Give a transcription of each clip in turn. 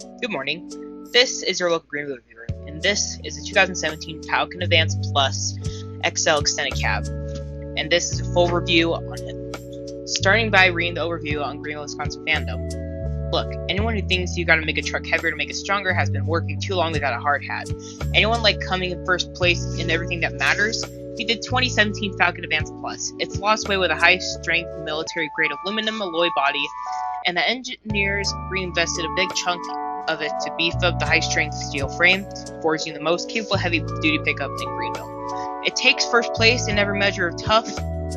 Good morning. This is your local Greenville reviewer, and this is the 2017 Falcon Advance Plus XL Extended Cab. And this is a full review on it. Starting by reading the overview on Greenville, Wisconsin fandom. Look, anyone who thinks you gotta make a truck heavier to make it stronger has been working too long without a hard hat. Anyone like coming in first place in everything that matters? He did 2017 Falcon Advance Plus. It's lost weight with a high-strength military-grade aluminum alloy body, and the engineers reinvested a big chunk of it to beef up the high-strength steel frame, forging the most capable heavy-duty pickup in Greenville. It takes first place in every measure of tough,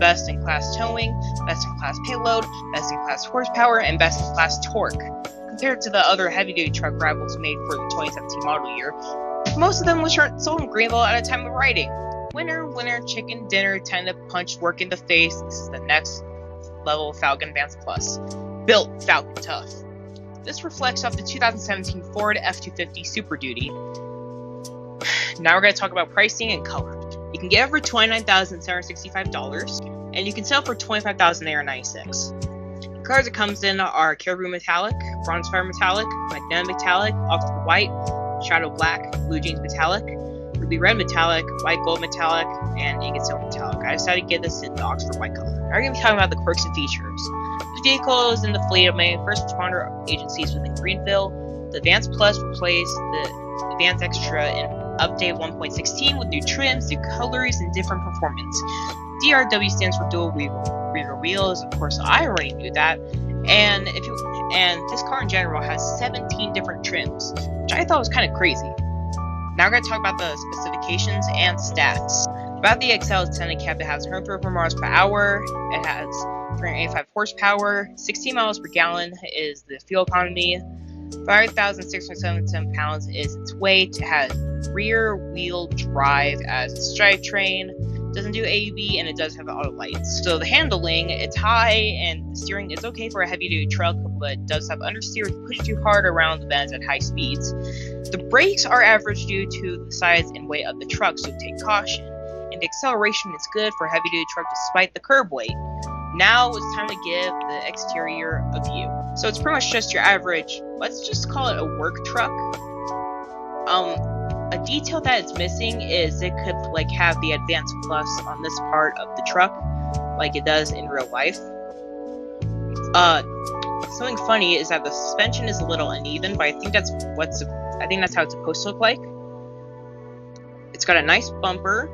best-in-class towing, best-in-class payload, best-in-class horsepower, and best-in-class torque. Compared to the other heavy-duty truck rivals made for the 2017 model year, most of them were sold in Greenville at a time of writing. Winner, winner, chicken dinner, time to punch work in the face. This is the next level of Falcon Advance Plus. Built Falcon Tough. This reflects off the 2017 Ford F-250 Super Duty. Now we're going to talk about pricing and color. You can get it for $29,765, and you can sell for $25,896. The colors it comes in are Caribou Metallic, Bronzefire Metallic, Magnetic Metallic, Oxford White, Shadow Black, Blue Jeans Metallic, Ruby Red Metallic, White Gold Metallic, and Ingot Silver Metallic. I decided to get this in the Oxford White color. Now we're going to be talking about the Quirks and Features. The vehicle is in the fleet of many first responder agencies within Greenville. The Advance Plus replaced the Advance Extra in Update 1.16 with new trims, new colors, and different performance. DRW stands for dual rear wheels. Of course, I already knew that. And this car in general has 17 different trims, which I thought was kind of crazy. Now we're going to talk about the specifications and stats. About the XL Extended Cab, it has 134 miles per hour, it has 385 horsepower, 16 miles per gallon is the fuel economy, 5,677 pounds is its weight, it has rear-wheel drive as its drivetrain, doesn't do AUB, and it does have auto lights. So the handling, it's high, and the steering is okay for a heavy-duty truck, but does have understeer to push too hard around the bends at high speeds. The brakes are average due to the size and weight of the truck, so take caution. And the acceleration is good for a heavy-duty truck despite the curb weight. Now it's time to give the exterior a view. So it's pretty much just your average, let's just call it a work truck. A detail that it's missing is it could have the Advance Plus on this part of the truck, like it does in real life. Something funny is that the suspension is a little uneven, but I think that's how it's supposed to look like. It's got a nice bumper,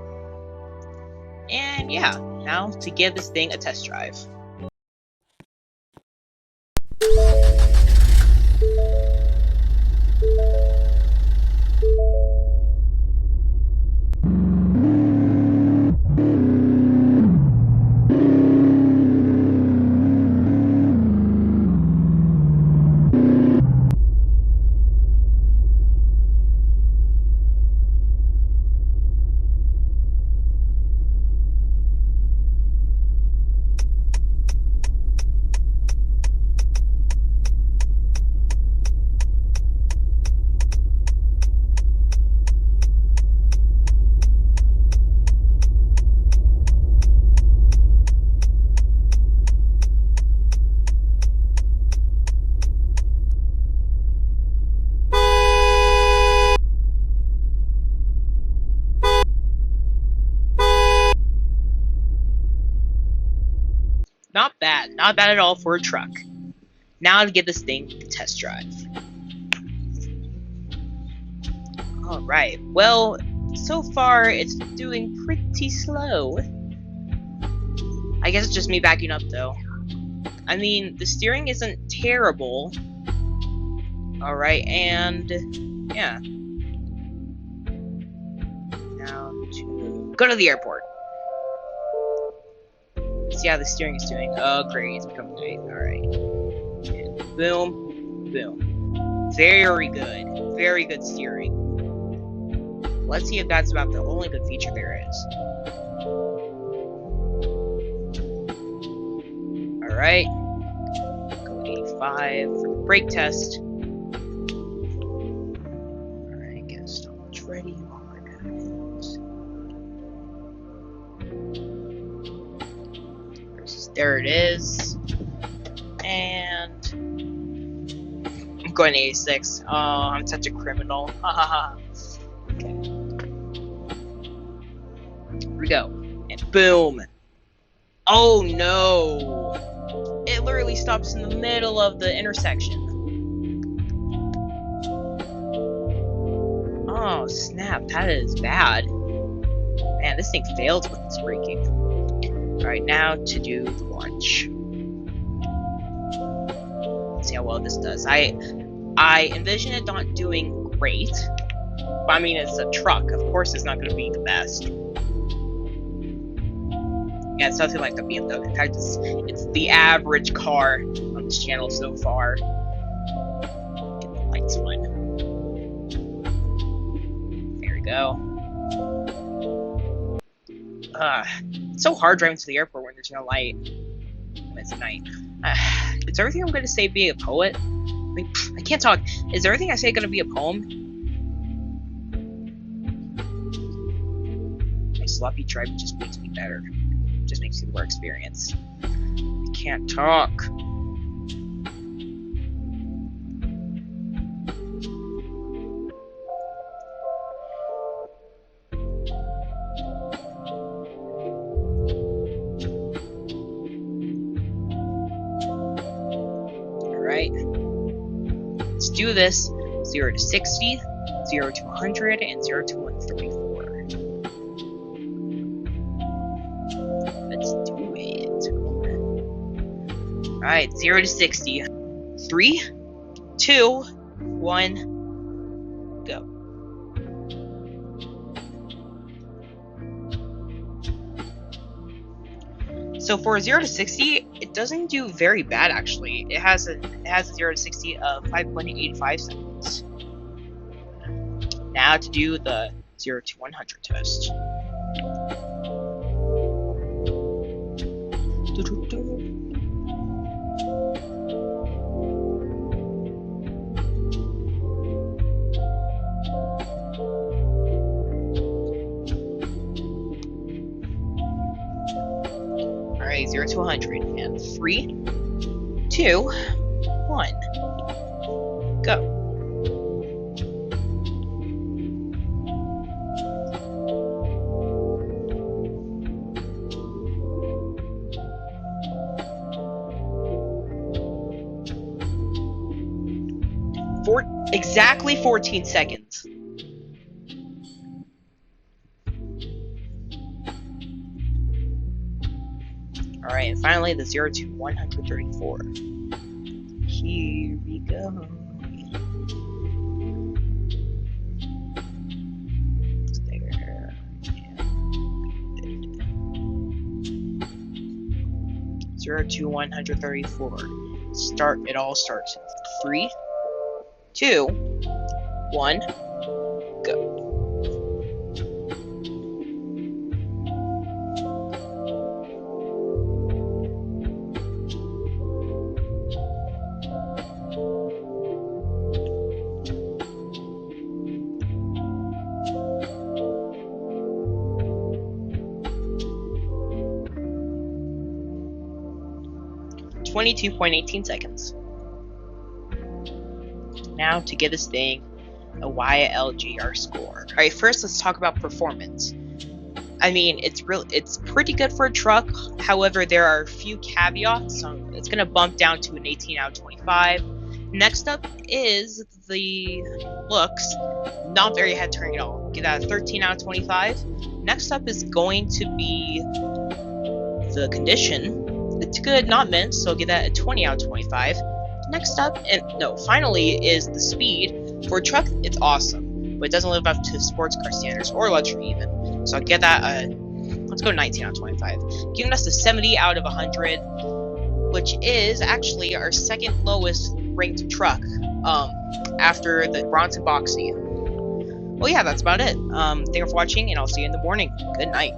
and yeah, now to give this thing a test drive. Not bad at all for a truck. Now to give this thing a test drive. Alright, well, so far it's doing pretty slow. I guess it's just me backing up though. I mean, the steering isn't terrible. Alright, and yeah. Now to go to the airport. See how the steering is doing. Oh, great. It's becoming great. Alright. And boom. Boom. Very good. Very good steering. Let's see if that's about the only good feature there is. Alright. Go 85 for the brake test. Alright, get stopwatch ready. Oh my goodness. There it is. And I'm going 86. Oh, I'm such a criminal. Okay. Here we go. And boom. Oh no. It literally stops in the middle of the intersection. Oh snap, that is bad. Man, this thing fails with its braking. Alright, now to do the launch. Let's see how well this does. I envision it not doing great. But I mean, it's a truck. Of course it's not going to be the best. Yeah, it's nothing like a BMW. In fact, it's the average car on this channel so far. Get the lights on. There we go. It's so hard driving to the airport when there's no light. When it's night. Is everything I'm going to say be a poet? I mean, I can't talk. Is everything I say going to be a poem? My sloppy driving just makes me better. Just makes me more experienced. I can't talk. Alright. Let's do this. 0 to 60, 0 to 100, and 0 to 134. Let's do it. Alright, 0 to 60. 3, 2, 1, go. So for 0 to 60, it doesn't do very bad actually. It has a 0 to 60 of 5.85 seconds. Now to do the 0 to 100 test. Alright, 0 to 100. And 3, 2, 1. Go. Exactly 14 seconds. Alright, and finally the 0 to 134. Here we go. There. And 0 to 134. It all starts in 3, 2, 1, go. .18 seconds. Now to give this thing a YLGR score. Alright, first let's talk about performance. I mean, it's pretty good for a truck. However, there are a few caveats, so it's gonna bump down to an 18 out of 25. Next up is the looks. Not very head turning at all. Get that a 13 out of 25. Next up is going to be the condition. It's good, not mint, so get that a 20 out of 25. Next up, finally, is the speed. For a truck, it's awesome, but it doesn't live up to sports car standards or luxury even. So I'll get that let's go 19 out of 25, giving us a 70 out of 100, which is actually our second lowest ranked truck, after the Bronson Boxy. Well, yeah, that's about it. Thank you for watching, and I'll see you in the morning. Good night.